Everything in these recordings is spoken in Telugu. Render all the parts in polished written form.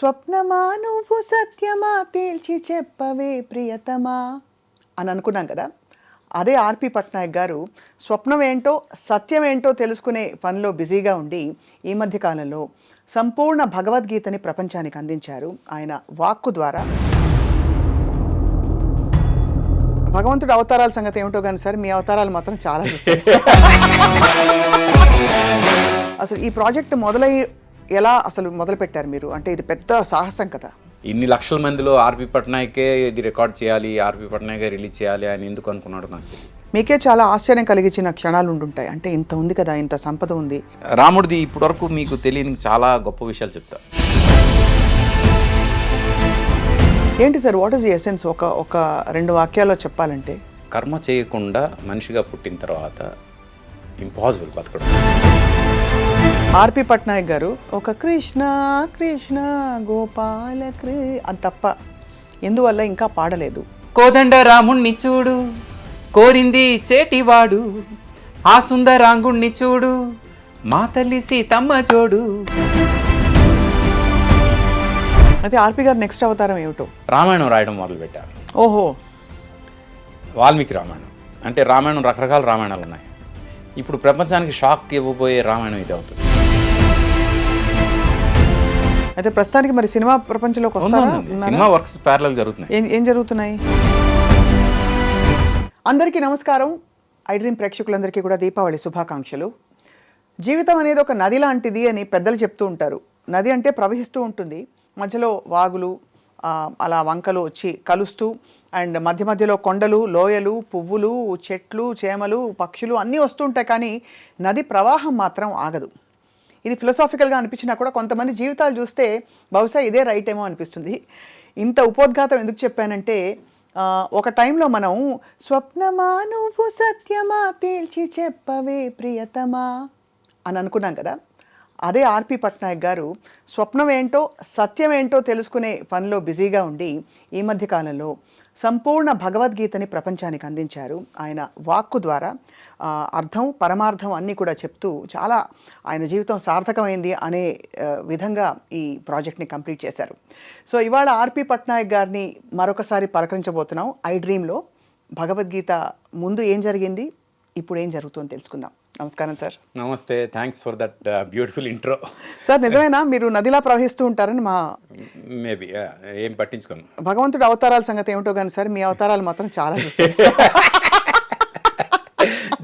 స్వప్నమా నువ్వు సత్యమా తేల్చి చెప్పవే ప్రియతమా అని అనుకున్నాం కదా. అదే ఆర్పి పట్నాయక్ గారు స్వప్నం ఏంటో సత్యం ఏంటో తెలుసుకునే పనిలో బిజీగా ఉండి ఈ మధ్య కాలంలో సంపూర్ణ భగవద్గీతని ప్రపంచానికి అందించారు ఆయన వాక్కు ద్వారా. భగవంతుడి అవతారాల సంగతి ఏమిటో కానీ సార్, మీ అవతారాలు మాత్రం చాలా చూస్తారు. అసలు ఈ ప్రాజెక్ట్ ఎలా అసలు మొదలు పెట్టారు మీరు? అంటే ఇది పెద్ద సాహసం కదా. ఇన్ని లక్షల మందిలో ఆర్పి పట్నాయకే ఇది రికార్డ్ చేయాలి, ఆర్పి పట్నాయకే రిలీజ్ చేయాలి అని ఎందుకు అనుకున్నాడు నాకు తెలియదు. మీకే చాలా ఆశ్చర్యం కలిగించిన క్షణాలు ఉండుంటాయి. అంటే ఇంత ఉంది కదా, ఇంత సంపద ఉంది. రాముడిది ఇప్పటివరకు మీకు తెలియని చాలా గొప్ప విషయాలు చెప్తా. ఏంటి sir, what is the essence? ఒక రెండు వాక్యాల్లో చెప్పాలంటే, కర్మ చేయకుండా మనిషిగా పుట్టిన తర్వాత ఇంపాసిబుల్ బతకడం. ఆర్పి పట్నాయక్ గారు ఒక కృష్ణ కృష్ణ గోపాల అని తప్ప ఎందువల్ల ఇంకా పాడలేదు? కోదండ రాముణ్ణి చూడు, కోరింది చేటివాడు, ఆ సుందరాంగుణ్ణి చూడు, మా తల్లి సీతమ్మ జోడు. అయితే ఆర్పి గారు నెక్స్ట్ అవతారం ఏమిటో? రామాయణం రాయడం మొదలుపెట్టారు. ఓహో, వాల్మీకి రామాయణం. అంటే రామాయణం రకరకాల రామాయణాలు ఉన్నాయి. ఇప్పుడు ప్రపంచానికి షాక్ ఇవ్వబోయే రామాయణం ఇది అవుతుంది. అయితే ప్రస్తుతానికి మరి సినిమా ప్రపంచంలోకి వస్తారా? సినిమా వర్క్స్ ప్యారలల్ జరుగుతున్నాయి. ఏం జరుగుతున్నాయి? అందరికీ నమస్కారం. ఐ డ్రీమ్ ప్రేక్షకులందరికీ కూడా దీపావళి శుభాకాంక్షలు. జీవితం అనేది ఒక నది లాంటిది అని పెద్దలు చెప్తూ ఉంటారు. నది అంటే ప్రవహిస్తూ ఉంటుంది, మధ్యలో వాగులు అలా వంకలు వచ్చి కలుస్తూ, అండ్ మధ్య మధ్యలో కొండలు, లోయలు, పువ్వులు, చెట్లు, చేమలు, పక్షులు అన్నీ వస్తూ ఉంటాయి. కానీ నది ప్రవాహం మాత్రం ఆగదు. ఇది ఫిలసాఫికల్గా అనిపించినా కూడా కొంతమంది జీవితాలు చూస్తే బహుశా ఇదే రైట్ ఏమో అనిపిస్తుంది. ఇంత ఉపోద్ఘాతం ఎందుకు చెప్పానంటే, ఒక టైంలో మనం స్వప్నమా నువ్వు సత్యమా తేల్చి చెప్పవే ప్రియతమా అని అనుకున్నాం కదా. అదే ఆర్పి పట్నాయక్ గారు స్వప్నం ఏంటో సత్యం ఏంటో తెలుసుకునే పనిలో బిజీగా ఉండి ఈ మధ్య కాలంలో సంపూర్ణ భగవద్గీతని ప్రపంచానికి అందించారు. ఆయన వాక్కు ద్వారా అర్థం పరమార్థం అన్నీ కూడా చెప్తూ చాలా ఆయన జీవితం సార్థకమైంది అనే విధంగా ఈ ప్రాజెక్ట్ని కంప్లీట్ చేశారు. సో ఇవాళ ఆర్పి పట్నాయక్ గారిని మరొకసారి పలకరించబోతున్నాం ఐ డ్రీమ్లో. భగవద్గీత ముందు ఏం జరిగింది, ఇప్పుడు ఏం జరుగుతుందో తెలుసుకుందాం. నమస్కారం సార్. నమస్తే, thanks for that beautiful intro. Sir నిజమేనా మీరు నదిలా ప్రవహిస్తూ ఉంటారని? మేబీ ఏం పట్టించుకోను. భగవంతుడి అవతారాల సంగతి ఏమిటో కానీ సార్, మీ అవతారాలు మాత్రం చాలా చూస్తారు.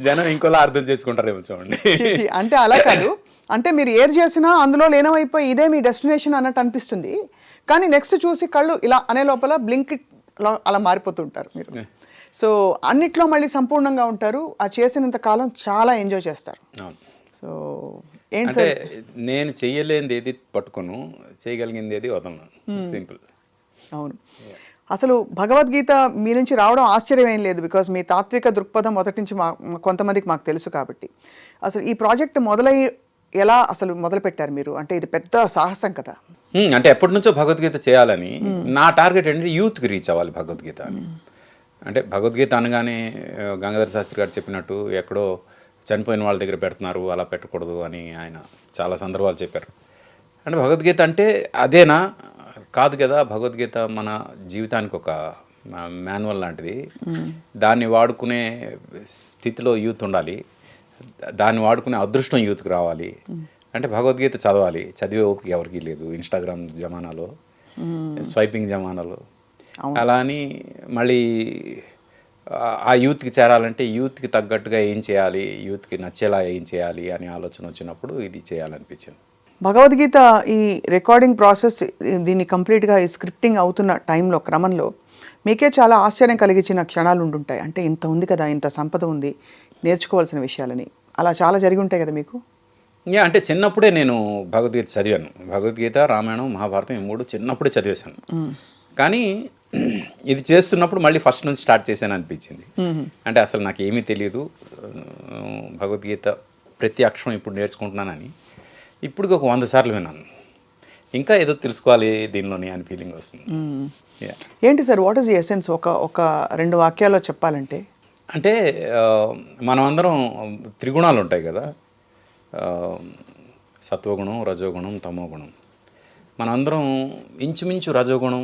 జనం ఇంకోలా అర్థం చేసుకుంటారేమో చూడండి. అంటే అలా కాదు, అంటే మీరు ఏర్ చేసినా అందులో లీనమైపోయి ఇదే మీ డెస్టినేషన్ అన్నట్టు అనిపిస్తుంది. కానీ నెక్స్ట్ చూసి కళ్ళు ఇలా అనే లోపల బ్లింక్ అలా మారిపోతుంటారు మీరు. సో అన్నిట్లో మళ్ళీ సంపూర్ణంగా ఉంటారు. ఆ చేసినంత కాలం చాలా ఎంజాయ్ చేస్తారు. సో ఏంటి సార్, నేను చెయ్యలేనిది ఏది పట్టుకోను, చేయగలిగింది ఏది వదలను. సింపుల్. అవును. అసలు భగవద్గీత మీ నుంచి రావడం ఆశ్చర్యం ఏం లేదు, బికాజ్ మీ తాత్విక దృక్పథం మొదటి నుంచి కొంతమందికి మాకు తెలుసు కాబట్టి. అసలు ఈ ప్రాజెక్ట్ ఎలా అసలు మొదలు పెట్టారు మీరు? అంటే ఇది పెద్ద సాహసం కదా. అంటే ఎప్పటి నుంచో భగవద్గీత చేయాలని నా టార్గెట్ ఏంటంటే యూత్కి రీచ్ అవ్వాలి భగవద్గీత అని. అంటే భగవద్గీత అనగానే గంగాధర శాస్త్రి గారు చెప్పినట్టు ఎక్కడో చనిపోయిన వాళ్ళ దగ్గర పెడుతున్నారు, అలా పెట్టకూడదు అని ఆయన చాలా సందర్భాలు చెప్పారు. అంటే భగవద్గీత అంటే అదేనా? కాదు కదా. భగవద్గీత మన జీవితానికి ఒక మాన్యువల్ లాంటిది. దాన్ని వాడుకునే స్థితిలో యూత్ ఉండాలి, దాన్ని వాడుకునే అదృష్టం యూత్కి రావాలి. అంటే భగవద్గీత చదవాలి. చదివే ఓపిక ఎవరికి లేదు ఇన్స్టాగ్రామ్ జమానాలో, స్వైపింగ్ జమానాలో. అలా అని మళ్ళీ ఆ యూత్కి చేరాలంటే యూత్కి తగ్గట్టుగా ఏం చేయాలి, యూత్కి నచ్చేలా ఏం చేయాలి అనే ఆలోచన వచ్చినప్పుడు ఇది చేయాలనిపించింది. భగవద్గీత ఈ రికార్డింగ్ ప్రాసెస్, దీన్ని కంప్లీట్గా ఈ స్క్రిప్టింగ్ అవుతున్న టైంలో క్రమంలో మీకే చాలా ఆశ్చర్యం కలిగించిన క్షణాలు ఉండుంటాయి. అంటే ఇంత ఉంది కదా, ఇంత సంపద ఉంది, నేర్చుకోవాల్సిన విషయాలని. అలా చాలా జరిగి ఉంటాయి కదా మీకు? అంటే చిన్నప్పుడే నేను భగవద్గీత చదివాను. భగవద్గీత, రామాయణం, మహాభారతం ఈ మూడు చిన్నప్పుడే చదివేశాను. కానీ ఇది చేస్తున్నప్పుడు మళ్ళీ ఫస్ట్ నుంచి స్టార్ట్ చేశాను అనిపించింది. అంటే అసలు నాకు ఏమీ తెలియదు, భగవద్గీత ప్రతి అక్షరం ఇప్పుడు నేర్చుకుంటున్నానని. ఇప్పుడు ఒక 100 సార్లు విన్నాను. ఇంకా ఏదో తెలుసుకోవాలి దీనిలోని అని ఫీలింగ్ వస్తుంది. ఏంటి sir, what is the essence? ఒక రెండు వాక్యాల్లో చెప్పాలంటే, అంటే మనం అందరం త్రిగుణాలు ఉంటాయి కదా, సత్వగుణం, రజోగుణం, తమోగుణం. మనందరం ఇంచుమించు రజోగుణం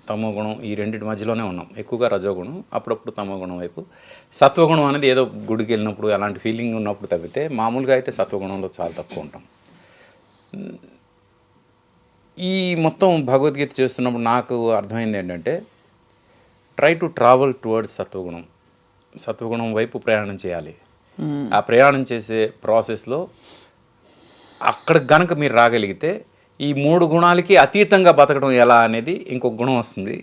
తమోగుణం ఈ రెండింటి మధ్యలోనే ఉన్నాం. ఎక్కువగా రజోగుణం, అప్పుడప్పుడు తమోగుణం వైపు. సత్వగుణం అనేది ఏదో గుడికి వెళ్ళినప్పుడు అలాంటి ఫీలింగ్ ఉన్నప్పుడు తప్పితే మామూలుగా అయితే సత్వగుణంలో చాలా తక్కువ ఉంటాం. ఈ మొత్తం భగవద్గీత చేస్తున్నప్పుడు నాకు అర్థమైంది ఏంటంటే ట్రై టు ట్రావెల్ టువర్డ్స్ సత్వగుణం. సత్వగుణం వైపు ప్రయాణం చేయాలి. ఆ ప్రయాణం చేసే ప్రాసెస్లో అక్కడ గనక మీరు రాగలిగితే ఈ 3 గుణాలకి అతీతంగా బతకడం ఎలా అనేది ఇంకొక గుణం వస్తుంది.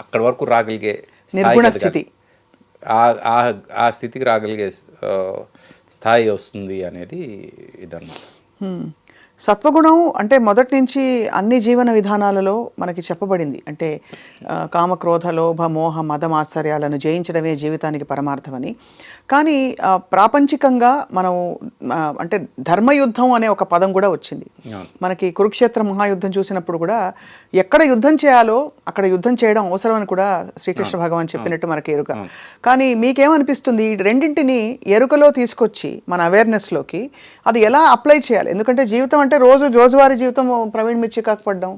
అక్కడ వరకు రాగలిగే స్థితి, ఆ స్థితికి రాగలిగే స్థాయి వస్తుంది అనేది ఇదన్నమాట. సత్వగుణం అంటే మొదటి నుంచి అన్ని జీవన విధానాలలో మనకి చెప్పబడింది. అంటే కామ, క్రోధ, లోభ, మోహ, మద, మాత్సర్యాలను జయించడమే జీవితానికి పరమార్థమని. కానీ ప్రాపంచికంగా మనం అంటే ధర్మయుద్ధం అనే ఒక పదం కూడా వచ్చింది మనకి. కురుక్షేత్ర మహాయుద్ధం చూసినప్పుడు కూడా ఎక్కడ యుద్ధం చేయాలో అక్కడ యుద్ధం చేయడం అవసరం అని కూడా శ్రీకృష్ణ భగవాన్ చెప్పినట్టు మనకి ఎరుక. కానీ మీకేమనిపిస్తుంది, రెండింటిని ఎరుకలో తీసుకొచ్చి మన అవేర్నెస్లోకి అది ఎలా అప్లై చేయాలి? ఎందుకంటే జీవితం అంటే రోజువారీ జీవితం ప్రవీణ్ మిర్చి కాకపోవడం,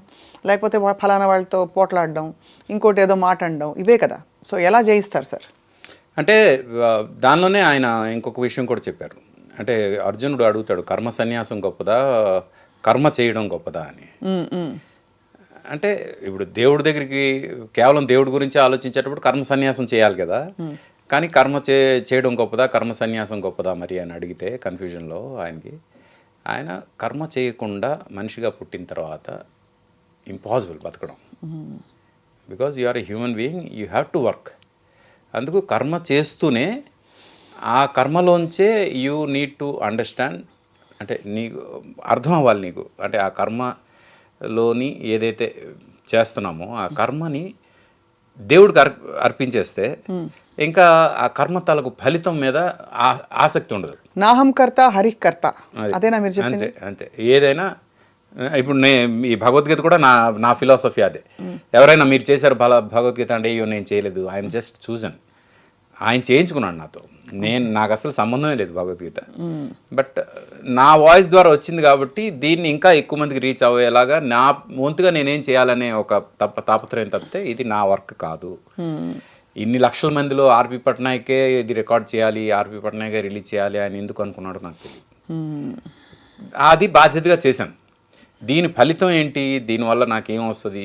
లేకపోతే ఫలానా వాళ్ళతో పోట్లాడడం, ఇంకోటి ఏదో మాట అనడం, ఇవే కదా. సో ఎలా జయిస్తారు సార్? అంటే దానిలోనే ఆయన ఇంకొక విషయం కూడా చెప్పారు. అంటే అర్జునుడు అడుగుతాడు, కర్మ సన్యాసం గొప్పదా, కర్మ చేయడం గొప్పదా అని. అంటే ఇప్పుడు దేవుడి దగ్గరికి కేవలం దేవుడి గురించి ఆలోచించేటప్పుడు కర్మ సన్యాసం చేయాలి కదా. కానీ కర్మ చేయడం గొప్పదా, కర్మ సన్యాసం గొప్పదా మరి అని అడిగితే కన్ఫ్యూజన్లో ఆయన కర్మ చేయకుండా మనిషిగా పుట్టిన తర్వాత ఇంపాసిబుల్ బతకడం. Because you are a human being, you have to work. అందుకు కర్మ చేస్తూనే ఆ కర్మలోంచే యూ నీడ్ టు అండర్స్టాండ్, అంటే నీకు అర్థం అవ్వాలి నీకు. అంటే ఆ కర్మలోని ఏదైతే చేస్తున్నామో ఆ కర్మని దేవుడికి అర్పించేస్తే ఇంకా ఆ కర్మ తాలకు ఫలితం మీద ఆసక్తి ఉండదు. నాహం కర్త హరికర్త, అదేనా మీరు చెప్పింది? అంతే. ఏదైనా ఇప్పుడు ఈ భగవద్గీత కూడా నా ఫిలాసఫీ అదే. ఎవరైనా మీరు చేశారు భగవద్గీత అంటే అయ్యో నేను చేయలేదు, ఐఎమ్ జస్ట్ చూసాను. ఆయన చేయించుకున్నాడు నాతో. నాకు అసలు సంబంధమే లేదు భగవద్గీత. బట్ నా వాయిస్ ద్వారా వచ్చింది కాబట్టి దీన్ని ఇంకా ఎక్కువ మందికి రీచ్ అయ్యేలాగా నా వంతుగా నేనేం చేయాలనే ఒక తాపత్రయం తప్పితే ఇది నా వర్క్ కాదు. ఇన్ని లక్షల మందిలో ఆర్పి పట్నాయకే ఇది రికార్డ్ చేయాలి, ఆర్పి పట్నాయకే రిలీజ్ చేయాలి అని ఎందుకు అనుకున్నాడు నాకు తెలియదు. అది బాధ్యతగా చేశాను. దీని ఫలితం ఏంటి, దీనివల్ల నాకేం వస్తుంది,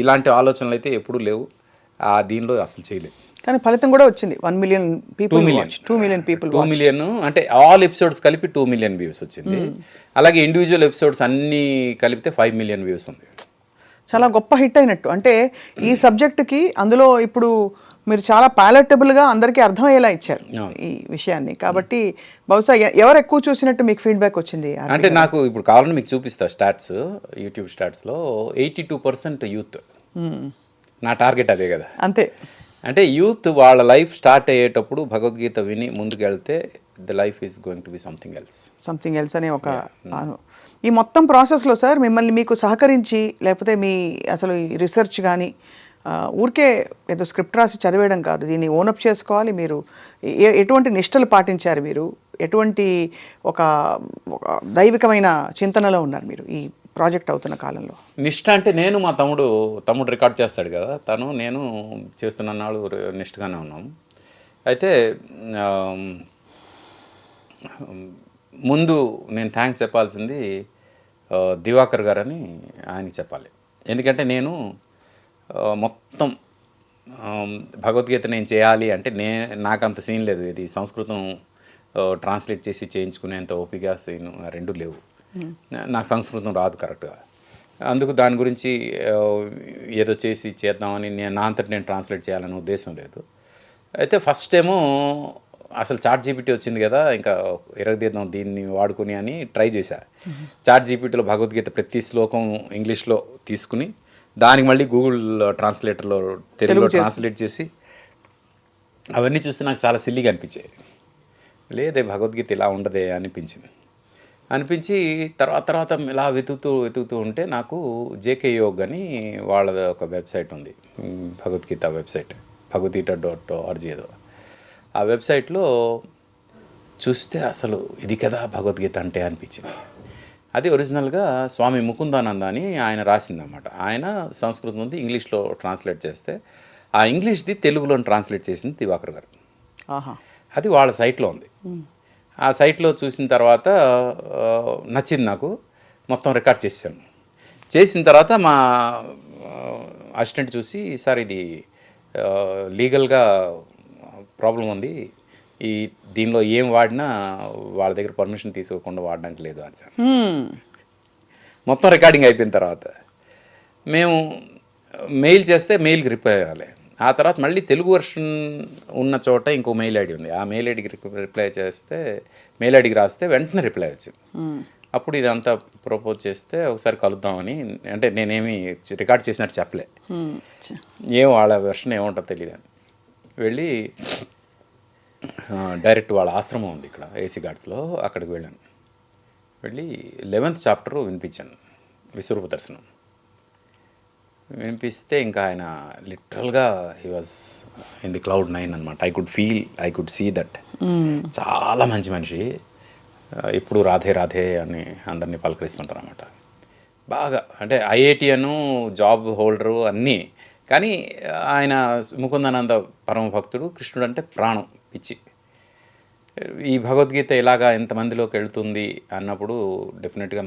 ఇలాంటి ఆలోచనలు అయితే ఎప్పుడూ లేవు. దీనిలో అసలు చేయలేదు. కానీ ఫలితం కూడా వచ్చింది. 1 million people, 2 million people, 2 million అంటే ఆల్ ఎపిసోడ్స్ కలిపి 2 మిలియన్ వ్యూస్ వచ్చింది. అలాగే ఇండివిజువల్ ఎపిసోడ్స్ అన్నీ కలిపితే 5 మిలియన్ వ్యూస్ ఉంది. చాలా గొప్ప హిట్ అయినట్టు. అంటే ఈ సబ్జెక్టుకి అందులో ఇప్పుడు మీరు చాలా ప్యాలెటబుల్గా అందరికీ అర్థమయ్యేలా ఇచ్చారు ఈ విషయాన్ని. కాబట్టి బహుశా ఎవరు ఎక్కువ చూసినట్టు మీకు ఫీడ్బ్యాక్ వచ్చింది? అంటే నాకు ఇప్పుడు కావాలని మీకు చూపిస్తా స్టాట్స్, యూట్యూబ్ స్టాట్స్లో 82% యూత్. నా టార్గెట్ అదే కదా. అంతే. అంటే యూత్ వాళ్ళ లైఫ్ స్టార్ట్ అయ్యేటప్పుడు భగవద్గీత విని ముందుకు వెళ్తే the life is going to be something else అనే ఒక ఈ మొత్తం ప్రాసెస్లో సార్ మిమ్మల్ని మీకు సహకరించి, లేకపోతే మీ అసలు రీసెర్చ్ కానీ ఊరికే ఏదో స్క్రిప్ట్ రాసి చదివేయడం కాదు, దీన్ని ఓనప్ చేసుకోవాలి. మీరు ఎటువంటి నిష్టలు పాటించారు, మీరు ఎటువంటి ఒక దైవికమైన చింతనలో ఉన్నారు మీరు ఈ ప్రాజెక్ట్ అవుతున్న కాలంలో? నిష్ఠ అంటే నేను మా తమ్ముడు రికార్డ్ చేస్తాడు కదా, నేను చేస్తున్న నాడు నిష్ఠగానే ఉన్నాం. అయితే ముందు నేను థ్యాంక్స్ చెప్పాల్సింది దివాకర్ గారని ఆయనకి చెప్పాలి. ఎందుకంటే నేను మొత్తం భగవద్గీత నేను చేయాలి అంటే నాకు అంత సీన్ లేదు. ఇది సంస్కృతం ట్రాన్స్లేట్ చేసి చేయించుకునేంత ఓపిక సీన్ రెండు లేవు. నాకు సంస్కృతం రాదు కరెక్ట్గా. అందుకు దాని గురించి ఏదో చేద్దామని నా అంతటి నేను ట్రాన్స్లేట్ చేయాలనే ఉద్దేశం లేదు. అయితే ఫస్ట్ ఏమో అసలు చాట్ జీపీటీ వచ్చింది కదా, ఇంకా ఎరగదీద్దాం దీన్ని వాడుకుని అని ట్రై చేశా. చాట్ జీపీటీలో భగవద్గీత ప్రతి శ్లోకం ఇంగ్లీష్లో తీసుకుని దానికి మళ్ళీ గూగుల్ ట్రాన్స్లేటర్లో తెలుగులో ట్రాన్స్లేట్ చేసి అవన్నీ చూస్తే నాకు చాలా సిల్లీగా అనిపించాయి. లేదే భగవద్గీత ఇలా ఉండదే అనిపించి తర్వాత ఇలా వెతుకుతూ ఉంటే నాకు జేకే యోగ్ అని వాళ్ళ ఒక వెబ్సైట్ ఉంది, భగవద్గీత వెబ్సైట్, భగవద్గీత.org ఏదో. ఆ వెబ్సైట్లో చూస్తే అసలు ఇది కదా భగవద్గీత అంటే అనిపించింది. అది ఒరిజినల్గా స్వామి ముకుందానంద అని ఆయన రాసిందన్నమాట. ఆయన సంస్కృతం నుండి ఇంగ్లీష్లో ట్రాన్స్లేట్ చేస్తే ఆ ఇంగ్లీష్ది తెలుగులో ట్రాన్స్లేట్ చేసింది దివాకర్ గారు. ఆహా. అది వాళ్ళ సైట్లో ఉంది. ఆ సైట్లో చూసిన తర్వాత నచ్చింది నాకు, మొత్తం రికార్డ్ చేశాను. చేసిన తర్వాత మా అసిస్టెంట్ చూసి, సార్ ఇది లీగల్గా ప్రాబ్లం ఉంది, ఈ దీనిలో ఏం వాడినా వాళ్ళ దగ్గర పర్మిషన్ తీసుకోకుండా వాడడానికి లేదు అని సార్. మొత్తం రికార్డింగ్ అయిపోయిన తర్వాత మేము మెయిల్ చేస్తే మెయిల్కి రిప్లై రాలే. ఆ తర్వాత మళ్ళీ తెలుగు వర్షన్ ఉన్న చోట ఇంకో మెయిల్ ఐడి ఉంది. ఆ మెయిల్ ఐడికి రిప్లై చేస్తే, మెయిల్ ఐడికి రాస్తే వెంటనే రిప్లై వచ్చింది. అప్పుడు ఇదంతా ప్రపోజ్ చేస్తే ఒకసారి కలుద్దామని, అంటే నేనేమి రికార్డ్ చేసినట్టు చెప్పలే, ఏం వాళ్ళ వెర్షన్ ఏముంటుందో తెలియదు అని వెళ్ళి డైరెక్ట్ వాళ్ళ ఆశ్రమం ఉంది ఇక్కడ ఏసీ ఘాట్స్లో, అక్కడికి వెళ్ళాను. వెళ్ళి 11th చాప్టర్ వినిపించాను, విశ్వరూప దర్శనం వినిపిస్తే ఇంకా ఆయన లిటరల్గా he was in the cloud 9 అనమాట. I could see that. చాలా మంచి మనిషి, ఇప్పుడు రాధే రాధే అని అందరినీ పలకరిస్తుంటారు అన్నమాట. బాగా అంటే ఐఐటియను జాబ్ హోల్డరు అన్నీ, కానీ ఆయన ముకుందానంద పరమ భక్తుడు, కృష్ణుడు అంటే ప్రాణం, పిచ్చి. ఈ భగవద్గీత ఇలాగా ఎంతమందిలోకి వెళ్తుంది అన్నప్పుడు డెఫినెట్గా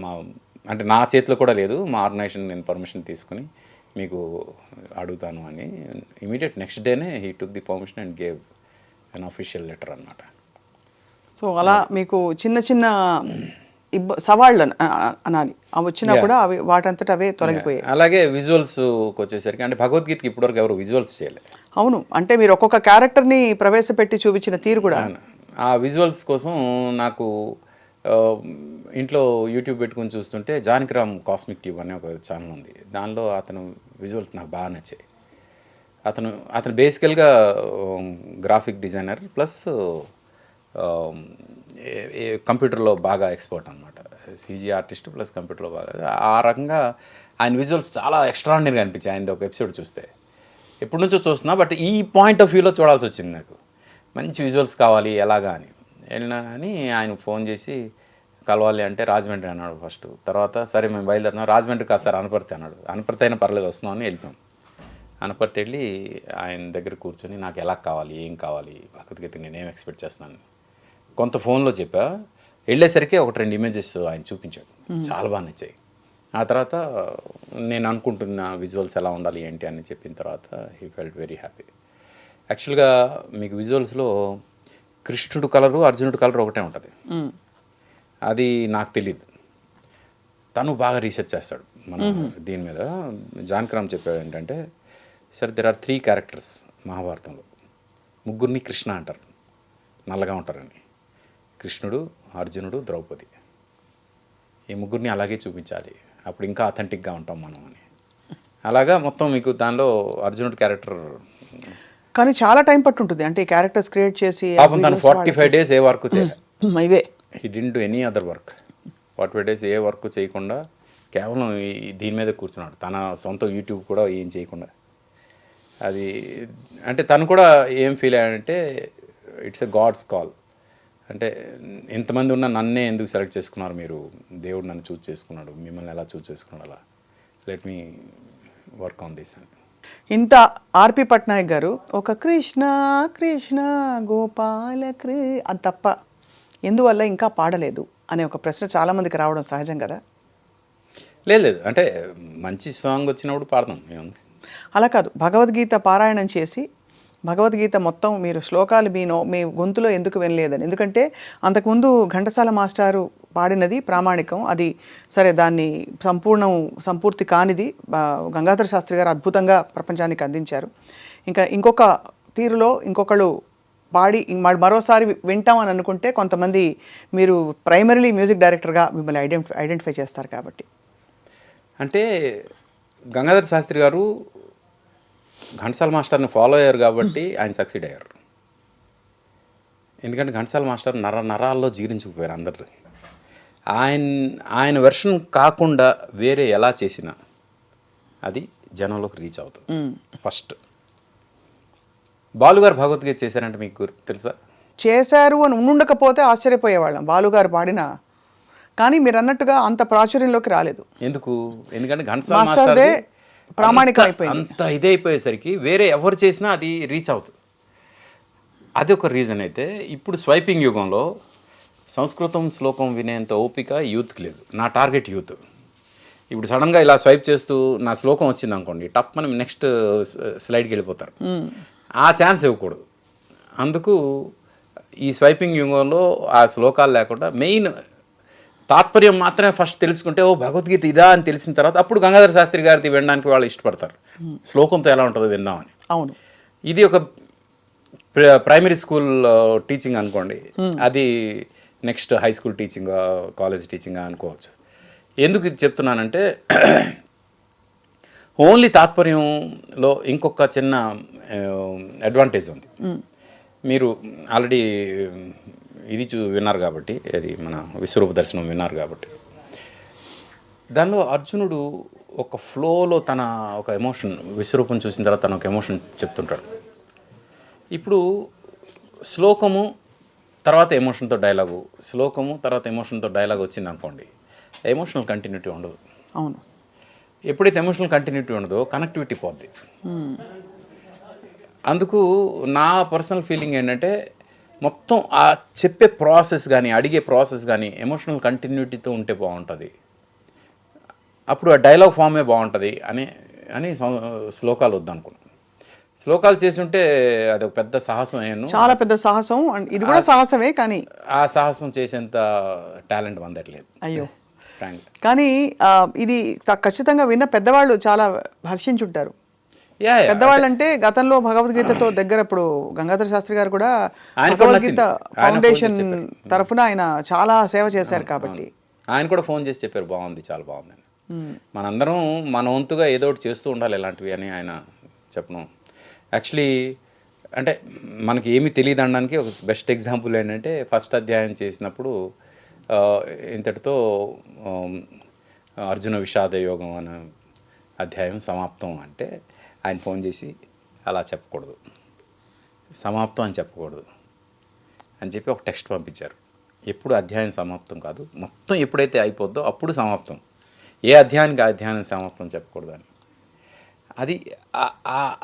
అంటే నా చేతిలో కూడా లేదు, మా ఆర్గనైజేషన్ నేను పర్మిషన్ తీసుకుని మీకు అడుగుతాను అని ఇమీడియట్ నెక్స్ట్ డేనే he took the permission and gave an official letter అన్నమాట. సో అలా మీకు చిన్న చిన్న సవాళ్ళు అనాలి అవి వచ్చినా కూడా అవి వాటంతట అవే తొలగిపోయాయి. అలాగే విజువల్స్కి వచ్చేసరికి, అంటే భగవద్గీతకి ఇప్పటివరకు ఎవరు విజువల్స్ చేయలేదు. అవును, అంటే మీరు ఒక్కొక్క క్యారెక్టర్ని ప్రవేశపెట్టి చూపించిన తీరు కూడా. ఆ విజువల్స్ కోసం నాకు ఇంట్లో యూట్యూబ్ పెట్టుకుని చూస్తుంటే జానకిరామ్ కాస్మిక్ ట్యూబ్ అనే ఒక ఛానల్ ఉంది, దానిలో అతను విజువల్స్ నాకు బాగా నచ్చాయి. అతను బేసికల్గా గ్రాఫిక్ డిజైనర్ ప్లస్ కంప్యూటర్లో బాగా ఎక్స్పర్ట్ అనమాట, సీజీ ఆర్టిస్ట్ ప్లస్ కంప్యూటర్లో బాగా. ఆ రకంగా ఆయన విజువల్స్ చాలా ఎక్స్ట్రాడినరీగా అనిపించాయి. ఆయన ఒక ఎపిసోడ్ చూస్తే ఎప్పటి నుంచో చూస్తున్నా, బట్ ఈ పాయింట్ ఆఫ్ వ్యూలో చూడాల్సి వచ్చింది నాకు. మంచి విజువల్స్ కావాలి ఎలాగా అని వెళ్ళినా అని ఆయన ఫోన్ చేసి కలవాలి అంటే రాజమండ్రి అన్నాడు ఫస్ట్. తర్వాత సరే మేము బయలుదేరున్నాం, రాజమండ్రి కాదు సార్ అనపర్తి అన్నాడు. అనపర్తి అయినా పర్లేదు వస్తున్నాం అని వెళ్తాం. అనపర్తి వెళ్ళి ఆయన దగ్గర కూర్చొని నాకు ఎలా కావాలి, ఏం కావాలి, భగవద్గీత నేనేం ఎక్స్పెక్ట్ చేస్తున్నాను కొంత ఫోన్లో చెప్పా. వెళ్ళేసరికి 1-2 ఇమేజెస్ ఆయన చూపించాడు, చాలా బాగా నచ్చాయి. ఆ తర్వాత నేను అనుకుంటున్న విజువల్స్ ఎలా ఉండాలి ఏంటి అని చెప్పిన తర్వాత హీ ఫెల్ట్ వెరీ హ్యాపీ. యాక్చువల్గా మీకు విజువల్స్లో కృష్ణుడు కలరు అర్జునుడు కలర్ ఒకటే ఉంటుంది, అది నాకు తెలియదు. తను బాగా రీసెర్చ్ చేస్తాడు మన దీని మీద. జానకిరామ్ చెప్పాడు ఏంటంటే, సార్ దెర్ ఆర్ 3 క్యారెక్టర్స్ మహాభారతంలో, ముగ్గురిని కృష్ణ అంటారు, నల్లగా ఉంటారని. కృష్ణుడు, అర్జునుడు, ద్రౌపది, ఈ ముగ్గురిని అలాగే చూపించాలి, అప్పుడు ఇంకా అథెంటిక్గా ఉంటాం మనం అని. అలాగా మొత్తం మీకు దానిలో అర్జునుడి క్యారెక్టర్. కానీ చాలా టైం పట్టుంటుంది అంటే ఈ క్యారెక్టర్స్ క్రియేట్ చేసి. పాపం తను 45 days ఏ వర్క్ చేయలేదు. ఇవే he didn't do any other work. 45 days A work చేయకుండా కేవలం దీని మీద కూర్చున్నాడు, తన సొంత యూట్యూబ్ కూడా ఏం చేయకుండా. అది అంటే తను కూడా ఏం ఫీల్ అయ్యాడంటే, ఇట్స్ ఎ గాడ్స్ కాల్. అంటే ఎంతమంది ఉన్నా నన్నే ఎందుకు సెలెక్ట్ చేసుకున్నారు మీరు, దేవుడు నన్ను చూస్ చేసుకున్నాడు, మిమ్మల్ని ఎలా చూస్ చేసుకున్నాడు, అలా let me work on this అని. ఇంత ఆర్పి పట్నాయక్ గారు ఒక కృష్ణ కృష్ణ గోపాల అది తప్ప ఎందువల్ల ఇంకా పాడలేదు అనే ఒక ప్రశ్న చాలామందికి రావడం సహజం కదా. లేదు అంటే మంచి సాంగ్ వచ్చినప్పుడు పాడతాం ఏముంది. అలా కాదు, భగవద్గీత పారాయణం చేసి భగవద్గీత మొత్తం మీరు శ్లోకాలు మీ గొంతులో ఎందుకు వినలేదని. ఎందుకంటే అంతకుముందు ఘంటసాల మాస్టారు పాడినది ప్రామాణికం, అది సరే, దాన్ని సంపూర్తి కానిది గంగాధర శాస్త్రి గారు అద్భుతంగా ప్రపంచానికి అందించారు. ఇంకొక తీరులో ఇంకొకళ్ళు పాడి మరోసారి వింటాం అని అనుకుంటే కొంతమంది మీరు ప్రైమరీలీ మ్యూజిక్ డైరెక్టర్గా మిమ్మల్ని ఐడెంటిఫై చేస్తారు కాబట్టి. అంటే గంగాధర శాస్త్రి గారు ఘంటసాల మాస్టర్ని ఫాలో అయ్యారు కాబట్టి ఆయన సక్సీడ్ అయ్యారు. ఎందుకంటే ఘంటసాల మాస్టర్ నరాల్లో జీర్ణించుకుపోయారు అందరు. ఆయన వెర్షన్ కాకుండా వేరే ఎలా చేసినా అది జనంలోకి రీచ్ అవుతుంది. ఫస్ట్ బాలుగారు భగవద్గీత చేశారంటే మీకు తెలుసా? చేశారు అని ఉండకపోతే ఆశ్చర్యపోయేవాళ్ళం. బాలుగారు పాడిన కానీ మీరు అన్నట్టుగా అంత ప్రాచుర్యంలోకి రాలేదు. ఎందుకు? ఎందుకంటే ఘంటసాల మాస్టర్దే ప్రామాణికం అయిపోయింది. అంత ఇదే అయిపోయేసరికి వేరే ఎవరు చేసినా అది రీచ్ అవుతుంది. అది ఒక రీజన్ అయితే, ఇప్పుడు స్వైపింగ్ యుగంలో సంస్కృతం శ్లోకం వినేంత ఓపిక యూత్కి లేదు. నా టార్గెట్ యూత్. ఇప్పుడు సడన్గా ఇలా స్వైప్ చేస్తూ నా శ్లోకం వచ్చింది అనుకోండి, టప్ మనం నెక్స్ట్ స్లైడ్కి వెళ్ళిపోతారు. ఆ ఛాన్స్ ఇవ్వకూడదు. అందుకు ఈ స్వైపింగ్ యుగంలో ఆ శ్లోకాలు లేకుండా మెయిన్ తాత్పర్యం మాత్రమే ఫస్ట్ తెలుసుకుంటే, ఓ భగవద్గీత ఇదా అని తెలిసిన తర్వాత అప్పుడు గంగాధర శాస్త్రి గారిది వినడానికి వాళ్ళు ఇష్టపడతారు. శ్లోకంతో ఎలా ఉంటుందో విందామని. అవును, ఇది ఒక ప్రైమరీ స్కూల్ టీచింగ్ అనుకోండి, అది next high school teaching, college teaching అనుకోవచ్చు. ఎందుకు ఇది చెప్తున్నానంటే, ఓన్లీ తాత్పర్యంలో ఇంకొక చిన్న అడ్వాంటేజ్ ఉంది. మీరు ఆల్రెడీ ఇది విన్నారు కాబట్టి, అది మన విశ్వరూప దర్శనం విన్నారు కాబట్టి, దానిలో అర్జునుడు ఒక ఫ్లోలో తన ఒక ఎమోషన్, విశ్వరూపం చూసిన తర్వాత తన ఒక ఎమోషన్ చెప్తుంటాడు. ఇప్పుడు శ్లోకము తర్వాత ఎమోషన్తో డైలాగు, శ్లోకము తర్వాత ఎమోషన్తో డైలాగ్ వచ్చింది అనుకోండి, ఎమోషనల్ కంటిన్యూటీ ఉండదు. అవును, ఎప్పుడైతే ఎమోషనల్ కంటిన్యూటీ ఉండదో కనెక్టివిటీ పోద్ది. అందుకు నా పర్సనల్ ఫీలింగ్ ఏంటంటే, మొత్తం ఆ చెప్పే ప్రాసెస్ కానీ అడిగే ప్రాసెస్ కానీ ఎమోషనల్ కంటిన్యూటీతో ఉంటే బాగుంటుంది. అప్పుడు ఆ డైలాగ్ ఫామే బాగుంటుంది అని శ్లోకాలు వద్దనుకున్నాను. శ్లోకాలు చేసి ఉంటే అది ఒక పెద్ద సాహసం అయ్యాను. చాలా పెద్ద సాహసం. ఇది కూడా సాహసమే, కానీ ఆ సాహసం చేసేంత టాలెంట్ అందట్లేదు. అయ్యో. కానీ ఇది ఖచ్చితంగా విన్న పెద్దవాళ్ళు చాలా హర్షించుంటారు. పెద్దవాళ్ళు అంటే గతంలో భగవద్గీతతో దగ్గర, ఇప్పుడు గంగాధర శాస్త్రి గారు కూడా భగవద్గీత ఫౌండేషన్ తరఫున ఆయన చాలా సేవ చేశారు కాబట్టి ఆయన కూడా ఫోన్ చేసి చెప్పారు, బాగుంది, చాలా బాగుంది అని. మనందరం మన వంతుగా ఏదో ఒకటి చేస్తూ ఉండాలి ఇలాంటివి అని ఆయన చెప్పను. యాక్చువల్లీ అంటే మనకి ఏమీ తెలియదు అనడానికి ఒక బెస్ట్ ఎగ్జాంపుల్ ఏంటంటే, ఫస్ట్ అధ్యాయం చేసినప్పుడు ఇంతటితో అర్జున విషాద యోగం అనే అధ్యాయం సమాప్తం అంటే, ఆయన ఫోన్ చేసి అలా చెప్పకూడదు, సమాప్తం అని చెప్పకూడదు అని చెప్పి ఒక టెక్స్ట్ పంపించారు. ఎప్పుడు అధ్యాయం సమాప్తం కాదు, మొత్తం ఎప్పుడైతే అయిపోద్దో అప్పుడు సమాప్తం, ఏ అధ్యాయానికి ఆ అధ్యాయం సమాప్తం చెప్పకూడదు అని. అది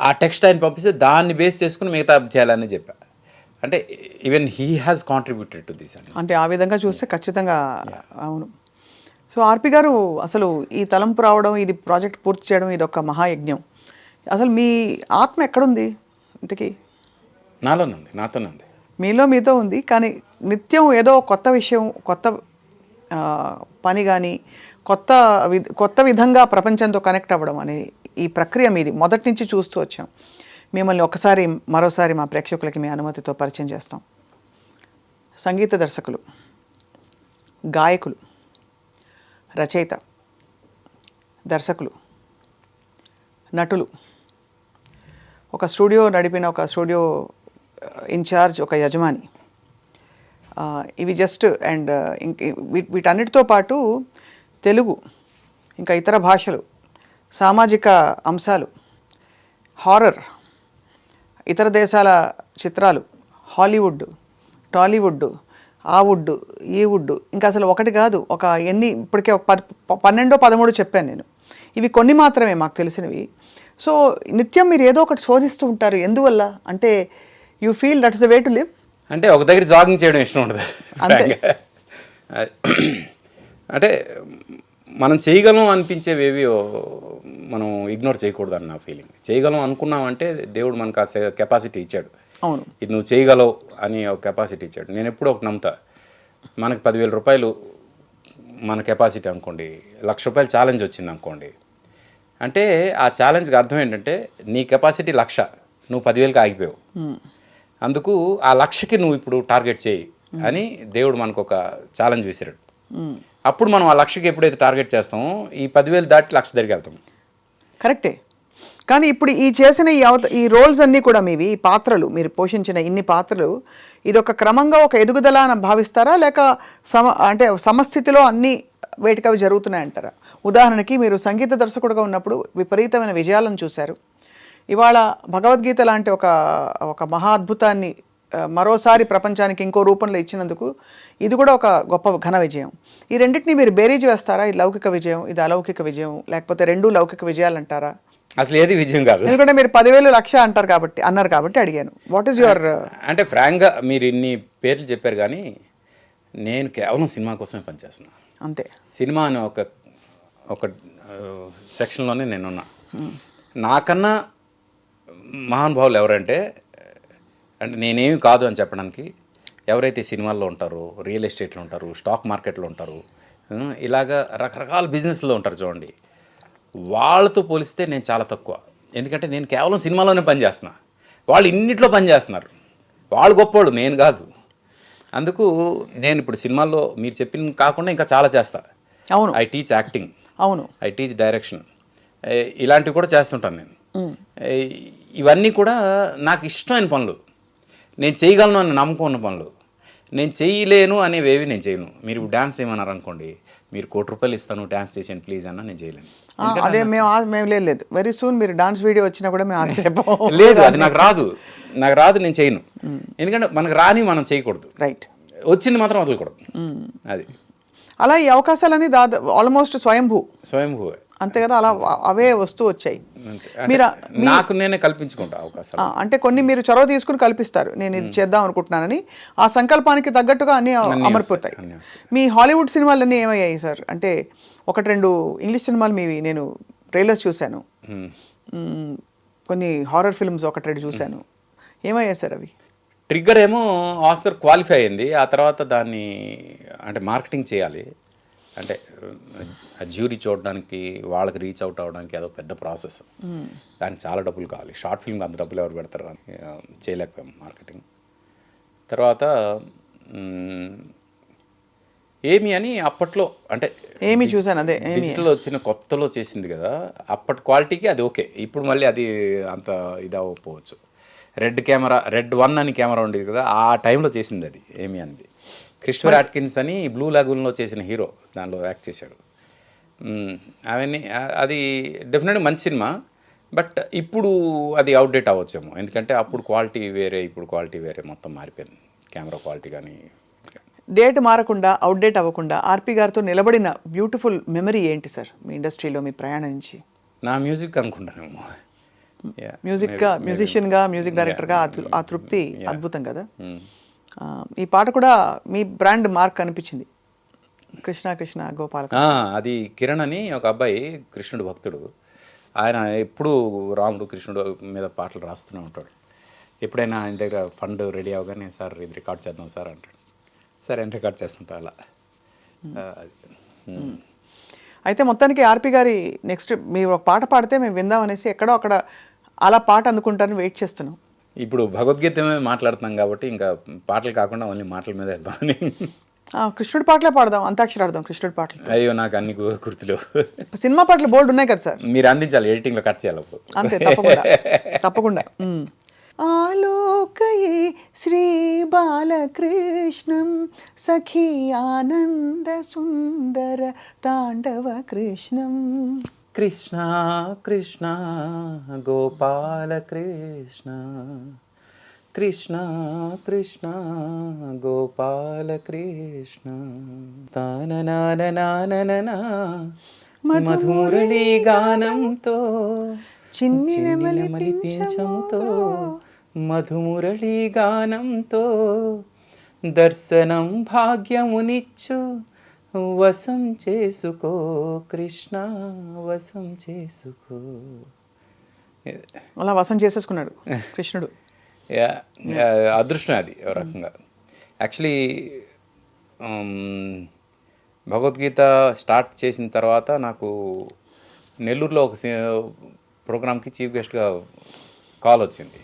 ఆ టెక్స్ట్ ఆయన పంపిస్తే దాన్ని బేస్ చేసుకుని మిగతా అధ్యాయాలన్నీ చెప్పా. అంటే even he has contributed to this అని. అంటే ఆ విధంగా చూస్తే ఖచ్చితంగా అవును. సో ఆర్పి గారు, అసలు ఈ తలంపు రావడం, ఇది ప్రాజెక్ట్ పూర్తి చేయడం, ఇది ఒక మహాయజ్ఞం. అసలు మీ ఆత్మ ఎక్కడుంది ఇంతకీ? నాలోనే ఉంది, నాతోనే ఉంది. మీతో ఉంది, కానీ నిత్యం ఏదో కొత్త విషయం, కొత్త పని కానీ కొత్త విధంగా ప్రపంచంతో కనెక్ట్ అవ్వడం అనే ఈ ప్రక్రియ మీది మొదటి నుంచి చూస్తూ వచ్చాం. మిమ్మల్ని మరోసారి మా ప్రేక్షకులకి మీ అనుమతితో పరిచయం చేస్తాం. సంగీత దర్శకులు, గాయకులు, రచయిత, దర్శకులు, నటులు, ఒక స్టూడియో నడిపిన ఒక స్టూడియో ఇన్ఛార్జ్, ఒక యజమాని, ఇవి జస్ట్ అండ్ వీటన్నిటితో పాటు తెలుగు, ఇంకా ఇతర భాషలు, సామాజిక అంశాలు, హారర్, ఇతర దేశాల చిత్రాలు, హాలీవుడ్, టాలీవుడ్, ఆ వుడ్, ఈ వుడ్, ఇంకా అసలు ఒకటి కాదు, ఇప్పటికే ఒక 12-13 చెప్పాను నేను. ఇవి కొన్ని మాత్రమే మాకు తెలిసినవి. సో నిత్యం మీరు ఏదో ఒకటి శోధిస్తూ ఉంటారు. ఎందువల్ల అంటే you feel that's the way to live? అంటే ఒక దగ్గర జాగింగ్ చేయడం ఇష్టం ఉంటుంది అంటే మనం చేయగలం అనిపించేవేవి మనం ఇగ్నోర్ చేయకూడదు అని నా ఫీలింగ్. చేయగలం అనుకున్నామంటే దేవుడు మనకు ఆ కెపాసిటీ ఇచ్చాడు. అవును, ఇది నువ్వు చేయగలవు అని ఒక కెపాసిటీ ఇచ్చాడు. నేను ఎప్పుడూ ఒక నమ్ముతా, మనకు 10,000 రూపాయలు మన కెపాసిటీ అనుకోండి, ₹1,00,000 ఛాలెంజ్ వచ్చింది అనుకోండి, అంటే ఆ ఛాలెంజ్కి అర్థం ఏంటంటే నీ కెపాసిటీ 1,00,000, నువ్వు 10,000కి ఆగిపోయావు. అందుకు ఆ 1,00,000కి నువ్వు ఇప్పుడు టార్గెట్ చేయి అని దేవుడు మనకు ఒక ఛాలెంజ్ విసిరాడు. అప్పుడు మనం ఆ 1,00,000కి ఎప్పుడైతే టార్గెట్ చేస్తామో ఈ 10,000 దాటి 1,00,000 దగ్గరికి వెళ్తాం. కరెక్టే. కానీ ఇప్పుడు ఈ చేసిన ఈ రోల్స్ అన్నీ కూడా మీవి, ఈ పాత్రలు, మీరు పోషించిన ఇన్ని పాత్రలు, ఇది ఒక క్రమంగా ఒక ఎదుగుదల అని భావిస్తారా, లేక అంటే సమస్థితిలో అన్ని వేటికవి జరుగుతున్నాయంటారా? ఉదాహరణకి మీరు సంగీత దర్శకుడుగా ఉన్నప్పుడు విపరీతమైన విజయాలను చూశారు. ఇవాళ భగవద్గీత లాంటి ఒక మహా అద్భుతాన్ని మరోసారి ప్రపంచానికి ఇంకో రూపంలో ఇచ్చినందుకు ఇది కూడా ఒక గొప్ప ఘన విజయం. ఈ రెండింటిని మీరు బేరీజ్ వేస్తారా? ఇది లౌకిక విజయం, ఇది అలౌకిక విజయం, లేకపోతే రెండు లౌకిక విజయాలు అంటారా? అసలు ఏది విజయం కాదు. ఎందుకంటే మీరు 10,000 లక్ష అన్నారు కాబట్టి అడిగాను. వాట్ ఈస్ యువర్ అంటే ఫ్రాంక్గా మీరు ఇన్ని పేర్లు చెప్పారు కానీ నేను కేవలం సినిమా కోసమే పనిచేస్తున్నాను అంతే. సినిమా అనే ఒక సెక్షన్లోనే నేనున్నా. నాకన్నా మహానుభావులు ఎవరంటే, అంటే నేనేమి కాదు అని చెప్పడానికి, ఎవరైతే సినిమాల్లో ఉంటారో, రియల్ ఎస్టేట్లో ఉంటారు, స్టాక్ మార్కెట్లో ఉంటారు, ఇలాగా రకరకాల బిజినెస్లో ఉంటారు చూడండి, వాళ్ళతో పోలిస్తే నేను చాలా తక్కువ. ఎందుకంటే నేను కేవలం సినిమాలోనే పనిచేస్తున్నా, వాళ్ళు ఇన్నిట్లో పనిచేస్తున్నారు. వాళ్ళు గొప్పోళ్ళు, నేను కాదు. అందుకు నేను ఇప్పుడు సినిమాల్లో మీరు చెప్పిన కాకుండా ఇంకా చాలా చేస్తా. అవును, ఐ టీచ్ యాక్టింగ్, అవును, ఐ టీచ్ డైరెక్షన్, ఇలాంటివి కూడా చేస్తుంటాను నేను. ఇవన్నీ కూడా నాకు ఇష్టమైన పనులు, నేను చేయగలను అని నమ్మకం ఉన్న పనులు. నేను చేయలేను అనేవేవి నేను చేయను. మీరు డ్యాన్స్ చేయమన్నారు అనుకోండి, మీరు ₹1,00,000 ఇస్తాను డ్యాన్స్ చేసాను ప్లీజ్ అన్న నేను చేయలేను. అదే మేము లేదు. వెరీ సూన్ మీరు డాన్స్ వీడియో వచ్చినా కూడా మేము ఆశ్చర్యపో లేదు, అది నాకు రాదు, నేను చేయను. ఎందుకంటే మనకు రాని మనం చేయకూడదు, రైట్. వచ్చింది మాత్రం వదలకూడదు. అది అలా ఈ అవకాశాలన్నీ ఆల్మోస్ట్ స్వయంభూ అంతే కదా, అలా అవే వస్తూ వచ్చాయి. మీరు నాకు నేనే కల్పించుకుంటా అవకాశాలు. అంటే కొన్ని మీరు చొరవ తీసుకుని కల్పిస్తారు, నేను ఇది చేద్దాం అనుకుంటున్నానని. ఆ సంకల్పానికి తగ్గట్టుగా అన్ని అమరిపోతాయి. మీ హాలీవుడ్ సినిమాలన్నీ ఏమయ్యాయి సార్? అంటే 1-2 ఇంగ్లీష్ సినిమాలు మీవి నేను ట్రైలర్స్ చూశాను, కొన్ని హారర్ ఫిల్మ్స్ 1-2 చూశాను. ఏమయ్యాయి సార్ అవి? ట్రిగ్గర్ ఏమో ఆస్కర్ క్వాలిఫై అయింది. ఆ తర్వాత దాన్ని అంటే మార్కెటింగ్ చేయాలి, అంటే జ్యూరీ చూడడానికి, వాళ్ళకి రీచ్ అవుట్ అవ్వడానికి అదో పెద్ద ప్రాసెస్. దానికి చాలా డబ్బులు కావాలి. షార్ట్ ఫిల్మ్కి అంత డబ్బులు ఎవరు పెడతారు అని చేయలేకపోయాం మార్కెటింగ్. తర్వాత ఏమి అని అప్పట్లో, అంటే ఏమి చూసాను, అదే డిజిటల్ వచ్చిన కొత్తలో చేసింది కదా, అప్పటి క్వాలిటీకి అది ఓకే. ఇప్పుడు మళ్ళీ అది అంత ఇది అవ్వకపోవచ్చు. రెడ్ 1 అని కెమెరా ఉండేది కదా, ఆ టైంలో చేసింది అది ఏమి అనేది. క్రిస్టోఫర్ అట్కిన్స్ అని బ్లూ లాగూన్లో చేసిన హీరో దానిలో యాక్ట్ చేశాడు. అవన్నీ అది డెఫినెట్గా మంచి సినిమా. బట్ ఇప్పుడు అది అవుట్డేట్ అవ్వచ్చేమో, ఎందుకంటే అప్పుడు క్వాలిటీ వేరే, ఇప్పుడు క్వాలిటీ వేరే, మొత్తం మారిపోయింది కెమెరా క్వాలిటీ. కానీ డేట్ మారకుండా, అవుట్డేట్ అవ్వకుండా ఆర్పి గారితో నిలబడిన బ్యూటిఫుల్ మెమరీ ఏంటి సార్ మీ ఇండస్ట్రీలో, మీ ప్రయాణం నుంచి? నా మ్యూజిక్ అనుకుంటానేమో. మ్యూజిషియన్గా, మ్యూజిక్ డైరెక్టర్గా ఆ తృప్తి అద్భుతం కదా. ఈ పాట కూడా మీ బ్రాండ్ మార్క్ అనిపించింది, కృష్ణ కృష్ణ గోపాల. అది కిరణ్ అని ఒక అబ్బాయి, కృష్ణుడు భక్తుడు. ఆయన ఎప్పుడు రాముడు కృష్ణుడు మీద పాటలు రాస్తూనే ఉంటాడు. ఎప్పుడైనా ఆయన దగ్గర ఫండ్ రెడీ అవగానే, సార్ ఇది రికార్డ్ చేద్దాం సార్ అంటాడు. సరే అని రికార్డ్ చేస్తుంటా అలా. అయితే మొత్తానికి ఆర్పి గారి నెక్స్ట్ మీరు ఒక పాట పాడితే మేము విందాం అనేసి ఎక్కడో అక్కడ అలా పాట అందుకుంటారని వెయిట్ చేస్తున్నాం. ఇప్పుడు భగవద్గీత మీద మాట్లాడుతున్నాం కాబట్టి ఇంకా పాటలు కాకుండా ఓన్లీ మాటల మీద వెళ్దామని. కృష్ణుడి పాటలే పాడదాం, అంతాక్షరి ఆడదాం కృష్ణుడి పాటలు. అయ్యో నాకు అన్ని గుర్తులు. సినిమా పాటలు బోల్డ్ ఉన్నాయి కదా సార్, మీరు అందించాలి, ఎడిటింగ్లో కట్ చేయాలి. అంతే, తప్పకుండా తప్పకుండా. ఆలోకయే శ్రీ బాలకృష్ణం సఖీ ఆనంద సుందర తాండవ కృష్ణం. కృష్ణ కృష్ణ గోపాల కృష్ణ, కృష్ణ కృష్ణ గోపాల కృష్ణ. తాననాననాననా మధుమురళీ గానంతో, చిన్ని నెమలి పింఛముతో, మధుమురళీ గానంతో దర్శనం భాగ్యమునిచ్చు వసం చేసుకో కృష్ణ, వసం చేసుకో. అలా వసం చేసేసుకున్నాడు కృష్ణుడు. అదృష్టం అది ఒక రకంగా. యాక్చువల్లీ భగవద్గీత స్టార్ట్ చేసిన తర్వాత నాకు నెల్లూరులో ఒక ప్రోగ్రామ్కి చీఫ్ గెస్ట్గా కాల్ వచ్చింది.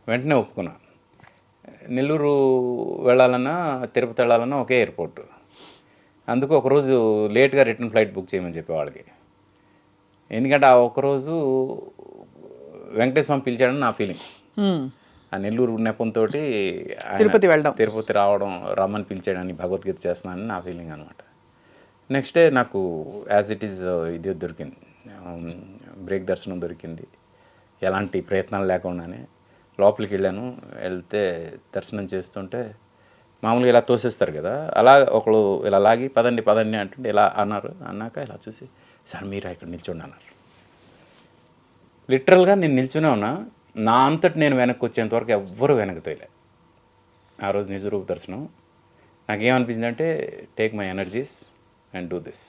వెంటనే ఒప్పుకున్నా. నెల్లూరు వెళ్ళాలన్నా, తిరుపతి వెళ్ళాలన్నా ఒకే ఎయిర్పోర్ట్. అందుకు ఒకరోజు లేట్గా రిటర్న్ ఫ్లైట్ బుక్ చేయమని చెప్పేవాళ్ళకి. ఎందుకంటే ఆ ఒకరోజు వెంకటేశ్వర స్వామి పిలిచాడని నా ఫీలింగ్. ఆ నెల్లూరు నెపంతో తిరుపతి రావడం, రమ్మని పిలిచాడని, భగవద్గీత చేస్తున్నానని నా ఫీలింగ్ అనమాట. నెక్స్ట్ డే నాకు యాజ్ ఇట్ ఈజ్ ఇది దొరికింది, బ్రేక్ దర్శనం దొరికింది, ఎలాంటి ప్రయత్నాలు లేకుండానే. లోపలికి వెళ్తే దర్శనం చేస్తుంటే మామూలుగా ఇలా తోసేస్తారు కదా, అలా ఒకళ్ళు ఇలా లాగి పదండి పదండి అంటుంటే ఇలా అన్నాక ఇలా చూసి సార్ మీరా ఇక్కడ నిల్చోండి అన్నారు. లిటరల్గా నేను నిల్చునే ఉన్నా, నా అంతటి నేను వెనక్కి వచ్చేంతవరకు ఎవ్వరూ వెనక్కి తోయలే. ఆ రోజు నిజరూప దర్శనం నాకేమనిపించింది అంటే take my energies and do this.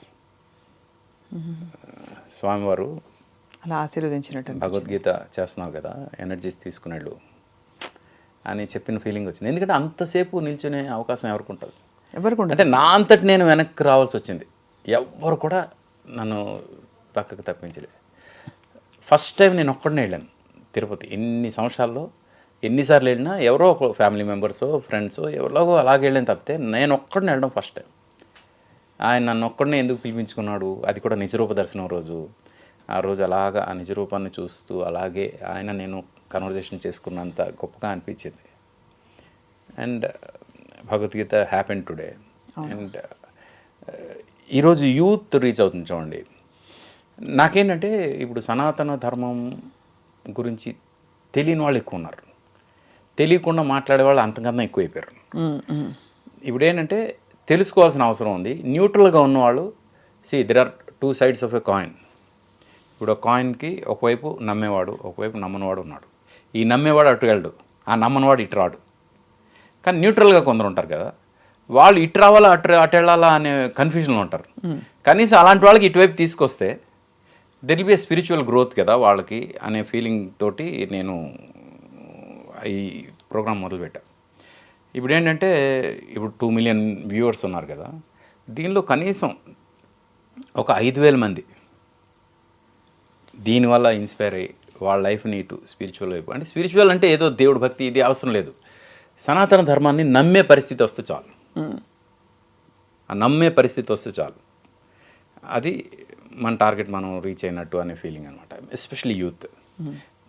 స్వామివారు అలా ఆశీర్వదించినట్టు భగవద్గీత చేస్తున్నావు కదా, ఎనర్జీస్ తీసుకునేళ్ళు అని చెప్పిన ఫీలింగ్ వచ్చింది. ఎందుకంటే అంతసేపు నిల్చునే అవకాశం ఎవరికి ఉంటుంది? ఎవరికి ఉండదు. అంటే నా అంతటి నేను వెనక్కి రావాల్సి వచ్చింది. ఎవ్వరు కూడా నన్ను పక్కకు తప్పించలే. ఫస్ట్ టైం నేను ఒక్కడనే వెళ్ళాను తిరుపతి. ఎన్ని సంవత్సరాల్లో ఎన్నిసార్లు వెళ్ళినా ఎవరో ఒక ఫ్యామిలీ మెంబర్సో ఫ్రెండ్సో ఎవరో అలాగే వెళ్ళాను తప్పితే నేను ఒక్కడిని వెళ్ళడం ఫస్ట్ టైం. ఆయన నన్ను ఒక్కడినే ఎందుకు పిలిపించుకున్నాడు, అది కూడా నిజరూప దర్శనం రోజు. ఆ రోజు అలాగా ఆ నిజరూపాన్ని చూస్తూ అలాగే ఆయన నేను కన్వర్జేషన్ చేసుకున్నంత గొప్పగా అనిపించింది. And Bhagavad Gita happen today. And ఈరోజు యూత్ రీచ్ అవుతుంది చూడండి. నాకేంటంటే ఇప్పుడు సనాతన ధర్మం గురించి తెలియని వాళ్ళు ఎక్కువ ఉన్నారు, తెలియకుండా మాట్లాడే వాళ్ళు అంతకన్నా ఎక్కువైపోయారు. ఇప్పుడు ఏంటంటే తెలుసుకోవాల్సిన అవసరం ఉంది. న్యూట్రల్గా ఉన్నవాళ్ళు there are two sides of a coin. ఇప్పుడు ఆ కాయిన్కి ఒకవైపు నమ్మేవాడు, ఒకవైపు నమ్మనివాడు ఉన్నాడు. ఈ నమ్మేవాడు అటు వెళ్ళడు, ఆ నమ్మనివాడు ఇటు రాడు. కానీ న్యూట్రల్గా కొందరు ఉంటారు కదా, వాళ్ళు ఇటు రావాలా అటు వెళ్ళాలా అనే కన్ఫ్యూజన్లో ఉంటారు. కనీసం అలాంటి వాళ్ళకి ఇటువైపు తీసుకొస్తే there will be a spiritual growth కదా వాళ్ళకి అనే ఫీలింగ్ తోటి నేను ఈ ప్రోగ్రామ్ మొదలుపెట్టా. ఇప్పుడు ఏంటంటే ఇప్పుడు 2 మిలియన్ వ్యూవర్స్ ఉన్నారు కదా, దీనిలో కనీసం ఒక 5,000 మంది దీనివల్ల ఇన్స్పైర్ అయ్యి వాళ్ళ లైఫ్ని ఇటు స్పిరిచువల్ వైపు, అంటే స్పిరిచువల్ అంటే ఏదో దేవుడు భక్తి ఇది అవసరం లేదు, సనాతన ధర్మాన్ని నమ్మే పరిస్థితి వస్తే చాలు. ఆ నమ్మే పరిస్థితి వస్తే చాలు, అది మన టార్గెట్ మనం రీచ్ అయినట్టు అనే ఫీలింగ్ అనమాట. Especially youth.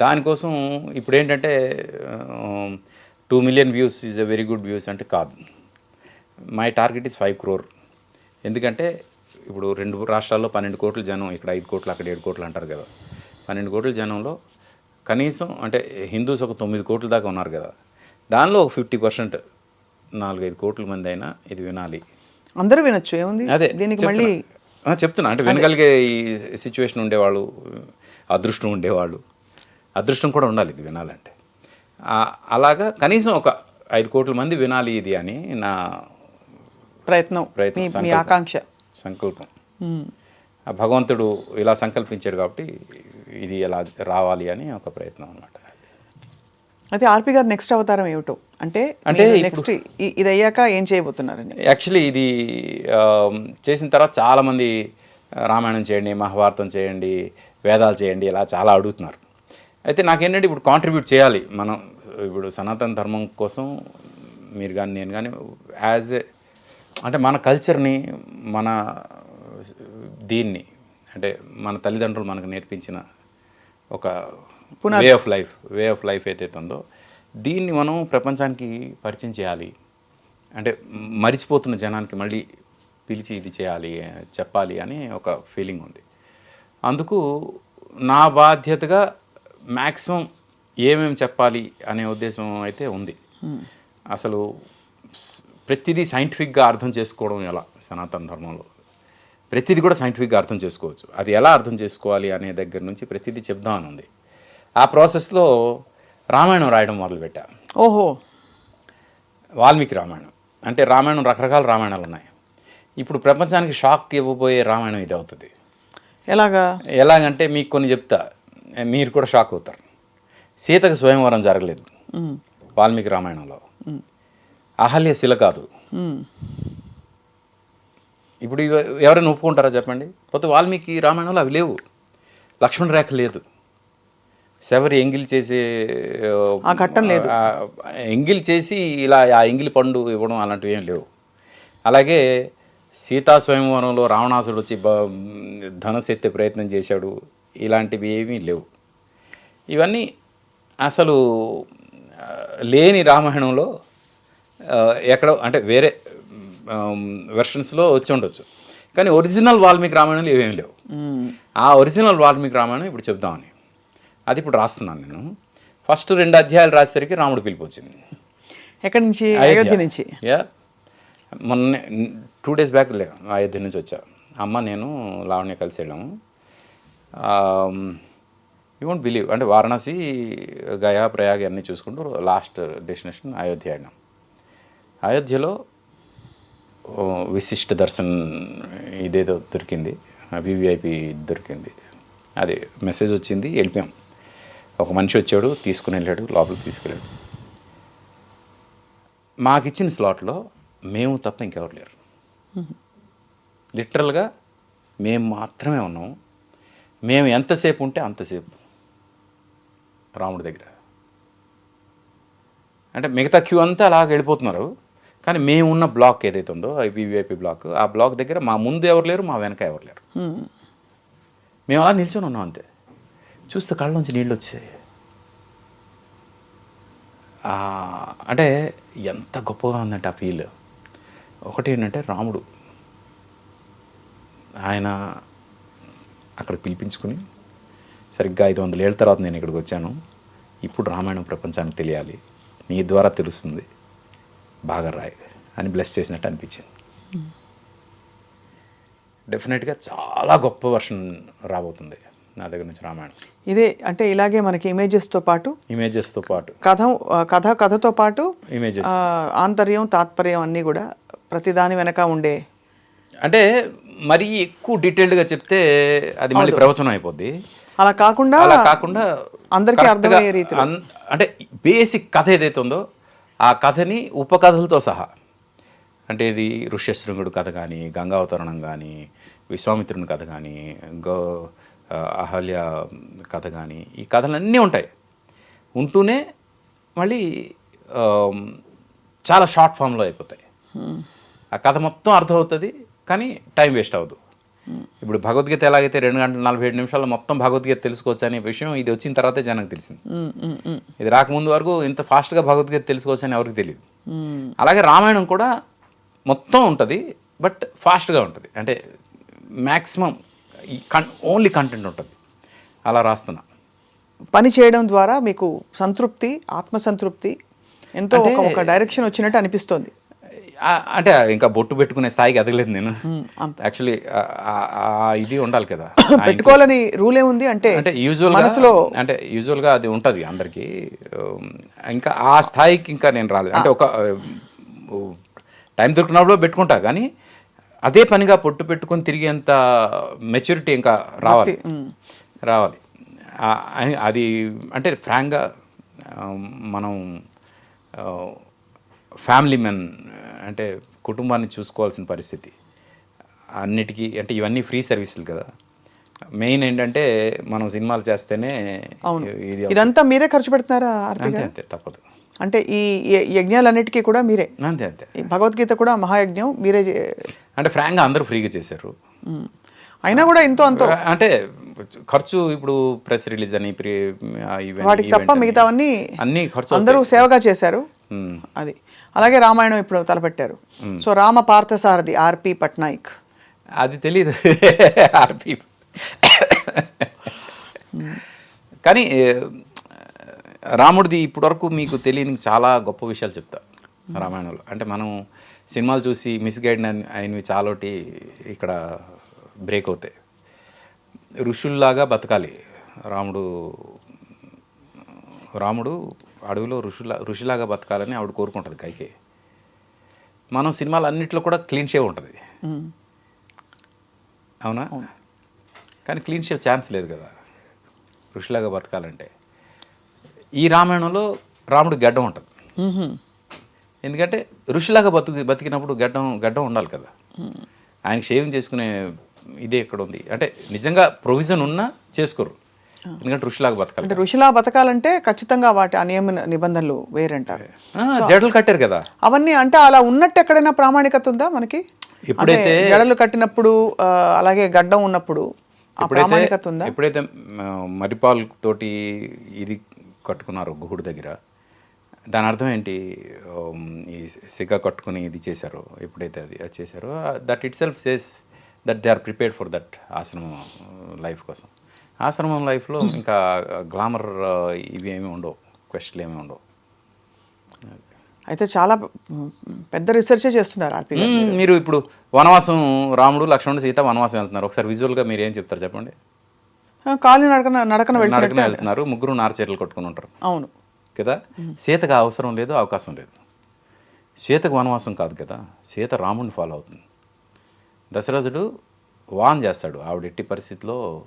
దానికోసం ఇప్పుడు ఏంటంటే 2 million views is a very good views అంటే కాదు. My target is 5 crore. ఎందుకంటే ఇప్పుడు 2 రాష్ట్రాల్లో 12 కోట్ల జనం, ఇక్కడ 5 కోట్లు అక్కడ 7 కోట్లు అంటారు కదా. 12 కోట్ల జనంలో కనీసం అంటే హిందూస్ ఒక 9 కోట్ల దాకా ఉన్నారు కదా, దానిలో ఒక 50% 4-5 కోట్ల మంది అయినా ఇది వినాలి. అందరూ వినొచ్చు, ఏముంది అదే దీనికి మళ్ళీ చెప్తున్నా. అంటే వినగలిగే ఈ సిచ్యువేషన్ ఉండేవాళ్ళు, అదృష్టం ఉండేవాళ్ళు, అదృష్టం కూడా ఉండాలి ఇది వినాలంటే. అలాగా కనీసం ఒక 5 కోట్ల మంది వినాలి ఇది అని నా ప్రయత్నం, మీ ఆకాంక్ష, సంకల్పం. ఆ భగవంతుడు ఇలా సంకల్పించాడు కాబట్టి ఇది ఎలా రావాలి అని ఒక ప్రయత్నం అనమాట. అయితే ఆర్పి గారు నెక్స్ట్ అవతారం ఏమిటో, అంటే నెక్స్ట్ ఇది అయ్యాక ఏం చేయబోతున్నారని? యాక్చువల్లీ ఇది చేసిన తర్వాత చాలామంది రామాయణం చేయండి, మహాభారతం చేయండి, వేదాలు చేయండి ఇలా చాలా అడుగుతున్నారు. అయితే నాకేంటంటే ఇప్పుడు కాంట్రిబ్యూట్ చేయాలి మనం. ఇప్పుడు సనాతన ధర్మం కోసం మీరు కానీ నేను కానీ యాజ్ ఏ అంటే మన కల్చర్ని, మన దీన్ని, అంటే మన తల్లిదండ్రులు మనకు నేర్పించిన ఒక వే ఆఫ్ లైఫ్ ఏదైతే ఉందో దీన్ని మనం ప్రపంచానికి పరిచయం చేయాలి. అంటే మరిచిపోతున్న జనానికి మళ్ళీ పిలిచి ఇది చేయాలి, చెప్పాలి అని ఒక ఫీలింగ్ ఉంది. అందుకు నా బాధ్యతగా మ్యాక్సిమం ఏమేమి చెప్పాలి అనే ఉద్దేశం అయితే ఉంది. అసలు ప్రతిదీ సైంటిఫిక్గా అర్థం చేసుకోవడం ఎలా, సనాతన ధర్మంలో ప్రతిదీ కూడా సైంటిఫిక్గా అర్థం చేసుకోవచ్చు. అది ఎలా అర్థం చేసుకోవాలి అనే దగ్గర నుంచి ప్రతిదీ చెప్దామని ఉంది. ఆ ప్రాసెస్లో రామాయణం రాయడం మొదలుపెట్టా. ఓహో, వాల్మీకి రామాయణం. అంటే రామాయణం రకరకాల రామాయణాలు ఉన్నాయి. ఇప్పుడు ప్రపంచానికి షాక్ ఇవ్వబోయే రామాయణం ఇది అవుతుంది. ఎలాగంటే మీకు కొన్ని చెప్తా, మీరు కూడా షాక్ అవుతారు. సీతకు స్వయంవరం జరగలేదు వాల్మీకి రామాయణంలో. అహల్య శిల కాదు. ఇప్పుడు ఎవరైనా ఒప్పుకుంటారా చెప్పండి? పోతే వాల్మీకి రామాయణంలో అవి లేవు. లక్ష్మణ రేఖ లేదు. శబరి ఎంగిల్ చేసే ఆ ఘట్టం లేదు. ఎంగిల్ చేసి ఇలా ఆ ఎంగిలి పండు ఇవ్వడం అలాంటివి ఏం లేవు. అలాగే సీతా స్వయంవరంలో రావణాసుడు వచ్చి ధనుసు ఎత్తే ప్రయత్నం చేశాడు, ఇలాంటివి ఏమీ లేవు. ఇవన్నీ అసలు లేని రామాయణంలో ఎక్కడో అంటే వేరే వెర్షన్స్లో వచ్చి ఉండొచ్చు, కానీ ఒరిజినల్ వాల్మీకి రామాయణంలో ఏమేమి లేవు. ఆ ఒరిజినల్ వాల్మీకి రామాయణం ఇప్పుడు చెప్దామని అది ఇప్పుడు రాస్తున్నాను నేను. ఫస్ట్ 2 అధ్యాయాలు రాసేసరికి రాముడు పిలిపి వచ్చింది. ఎక్కడి నుంచి? అయోధ్య నుంచి. యా, మొన్న 2 days బ్యాక్ అయోధ్య నుంచి వచ్చా. అమ్మ నేను లావణ్య కలిసి వెళ్ళాము. యూ వోంట్ బిలీవ్, అంటే వారణాసి, గయా, ప్రయాగ్ అన్నీ చూసుకుంటూ లాస్ట్ డెస్టినేషన్ అయోధ్య అయినాం. అయోధ్యలో విశిష్ట దర్శన్ ఇదేదో దొరికింది, వివిఐపి దొరికింది. అది మెసేజ్ వచ్చింది, వెళ్ళిపోయాం. ఒక మనిషి వచ్చాడు, తీసుకుని వెళ్ళాడు, లోపలికి తీసుకెళ్ళాడు. మాకు ఇచ్చిన స్లాట్లో మేము తప్ప ఇంకెవరు లేరు. లిటరల్గా మేము మాత్రమే ఉన్నాము. మేము ఎంతసేపు ఉంటే అంతసేపు రాముడి దగ్గర. అంటే మిగతా క్యూ అంతా అలాగ వెళ్ళిపోతున్నారు, కానీ మేము ఉన్న బ్లాక్ ఏదైతే ఉందో వివిఐపి బ్లాక్, ఆ బ్లాక్ దగ్గర మా ముందు ఎవరు లేరు, మా వెనక ఎవరు లేరు. మేము అలా నిల్చొని ఉన్నాం అంతే. చూస్తే కళ్ళ నుంచి నీళ్ళు వచ్చాయి. అంటే ఎంత గొప్పగా ఉందంటే ఆ ఫీల్. ఒకటి ఏంటంటే రాముడు ఆయన అక్కడ పిలిపించుకుని, సరిగ్గా 500 ఏళ్ళ తర్వాత నేను ఇక్కడికి వచ్చాను, ఇప్పుడు రామాయణం ప్రపంచానికి తెలియాలి, నీ ద్వారా తెలుస్తుంది, బాగా రాయి అని బ్లెస్ చేసినట్టు అనిపించింది. డెఫినెట్గా చాలా గొప్ప వర్షన్ రాబోతుంది నా దగ్గర నుంచి రామాయణం. ఇదే అంటే ఇలాగే మనకి ఇమేజెస్తో పాటు కథతో పాటు ఇమేజెస్, ఆంతర్యం, తాత్పర్యం అన్నీ కూడా ప్రతిదాని వెనక ఉండే. అంటే మరీ ఎక్కువ డీటెయిల్డ్గా చెప్తే అది మళ్ళీ ప్రవచనం అయిపోద్ది. అలా కాకుండా అందరికీ అర్థమయ్యే రీతిలో, అంటే బేసిక్ కథ ఏదైతే ఉందో ఆ కథని ఉపకథలతో సహా, అంటే ఇది ఋష్యశృంగుడు కథ కానీ, గంగావతరణం కానీ, విశ్వామిత్రుని కథ కానీ, అహల్య కథ కానీ, ఈ కథలన్నీ ఉంటాయి. ఉంటూనే మళ్ళీ చాలా షార్ట్ ఫామ్లో అయిపోతాయి. ఆ కథ మొత్తం అర్థమవుతుంది, కానీ టైం వేస్ట్ అవ్వదు. ఇప్పుడు భగవద్గీత ఎలాగైతే 2 గంటల 47 నిమిషాల్లో మొత్తం భగవద్గీత తెలుసుకోవచ్చు అనే విషయం ఇది వచ్చిన తర్వాతే జనానికి తెలిసింది. ఇది రాకముందు వరకు ఇంత ఫాస్ట్గా భగవద్గీత తెలుసుకోవచ్చు అని ఎవరికి తెలియదు. అలాగే రామాయణం కూడా మొత్తం ఉంటుంది, బట్ ఫాస్ట్గా ఉంటుంది. అంటే మ్యాక్సిమం ఓన్లీ కంటెంట్ ఉంటుంది. అలా రాస్తున్నా. పని చేయడం ద్వారా మీకు సంతృప్తి, ఆత్మసంతృప్తి, ఎంతో ఒక డైరెక్షన్ వచ్చినట్టు అనిపిస్తోంది. అంటే ఇంకా బొట్టు పెట్టుకునే స్థాయికి ఎదగలేదు నేను. యాక్చువల్లీ ఇది ఉండాలి కదా, పెట్టుకోవాలని రూల్ ఏముంది అంటే యూజువల్గా అది ఉంటుంది అందరికీ. ఇంకా ఆ స్థాయికి ఇంకా నేను రాలేదు. అంటే ఒక టైం దొరికినప్పుడు పెట్టుకుంటా, కానీ అదే పనిగా పొట్టు పెట్టుకొని తిరిగేంత మెచ్యూరిటీ ఇంకా రావాలి. అది అంటే ఫ్రాంక్గా మనం ఫ్యామిలీ మెన్, అంటే కుటుంబాన్ని చూసుకోవాల్సిన పరిస్థితి అన్నిటికీ. అంటే ఇవన్నీ ఫ్రీ సర్వీసులు కదా. మెయిన్ ఏంటంటే మనం సినిమాలు చేస్తేనే ఇదంతా మీరే ఖర్చు పెడుతున్నారా? అంతే, తప్పదు. అంటే ఈ యజ్ఞాలన్నిటికీ కూడా మీరే? అంతే. భగవద్గీత కూడా మహాయజ్ఞం మీరే. అంటే ఫ్రాంక్గా అందరూ ఫ్రీగా చేశారు, అయినా కూడా ఎంతో అంతో అంటే ఖర్చు. ఇప్పుడు ప్రెస్ రిలీజ్ అని వాటికి తప్ప మిగతావన్నీ అన్ని ఖర్చు అందరూ సేవగా చేశారు. అది అలాగే రామాయణం ఇప్పుడు తలపెట్టారు. సో రామ పార్థసారథి ఆర్పి పట్నాయక్, అది తెలీదు ఆర్పి. కానీ రాముడిది ఇప్పటివరకు మీకు తెలియని చాలా గొప్ప విషయాలు చెప్తా రామాయణంలో. అంటే మనం సినిమాలు చూసి మిస్గైడ్ అయినవి చాలోటి ఇక్కడ బ్రేక్ అవుతాయి. ఋషుల్లాగా బతకాలి రాముడు అడవిలో ఋషిలాగా బతకాలని ఆవిడ కోరుకుంటుంది కైకేయి. మనం సినిమాలు అన్నింటిలో కూడా క్లీన్ షేవ్ ఉంటుంది, అవునా? కానీ క్లీన్ షేవ్ ఛాన్స్ లేదు కదా ఋషిలాగా బతకాలంటే. ఈ రామాయణంలో రాముడు గడ్డం ఉంటుంది, ఎందుకంటే ఋషిలాగా బతికినప్పుడు గడ్డం ఉండాలి కదా. ఆయనకి షేవింగ్ చేసుకునే ఇదే ఎక్కడ ఉంది అంటే నిజంగా ప్రొవిజన్ ఉన్నా చేసుకోరు, ఎందుకంటే ఋషిలాగా బతకాలి. అంటే ఋషిలా బతకాలంటే ఖచ్చితంగా వాటి నియమ నిబంధనలు వేరంటారు. జడలు కట్టారు కదా అవన్నీ. అంటే అలా ఉన్నట్టు ఎక్కడైనా ప్రామాణికత ఉందా మనకి? ఎప్పుడైతే జడలు కట్టినప్పుడు అలాగే గడ్డం ఉన్నప్పుడు ప్రామాణికత ఉందా? ఎప్పుడైతే మరిపాల్ తోటి ఇది కట్టుకున్నారు గుహుడు దగ్గర, దాని అర్థం ఏంటి? ఈ సిగ కట్టుకుని ఇది చేశారు. ఎప్పుడైతే అది చేశారో that itself says that they are prepared for that ఆశ్రమం లైఫ్ కోసం. ఆశ్రమం లైఫ్లో ఇంకా గ్లామర్ ఇవి ఏమి ఉండవు. క్వశ్చన్లు ఏమీ ఉండవు. అయితే చాలా పెద్ద రీసెర్చే చేస్తున్నారు ఆర్పి గారు. మీరు ఇప్పుడు వనవాసం రాముడు లక్ష్మణుడు సీత వనవాసం వెళ్తున్నారు, ఒకసారి విజువల్గా మీరు ఏం చెప్తారు చెప్పండి. కాలి నడకన నడకన నడకన వెళ్తున్నట్టే. వెళ్తున్నారు, ముగ్గురు నారచీరలు కొట్టుకుని ఉంటారు అవును. కదా. సీతకు ఆ అవసరం లేదు, అవకాశం లేదు. సీతకు వనవాసం కాదు కదా, సీత రాముడిని ఫాలో అవుతుంది. దశరథుడు వాన్ చేస్తాడు, ఆవిడ ఎట్టి పరిస్థితిలో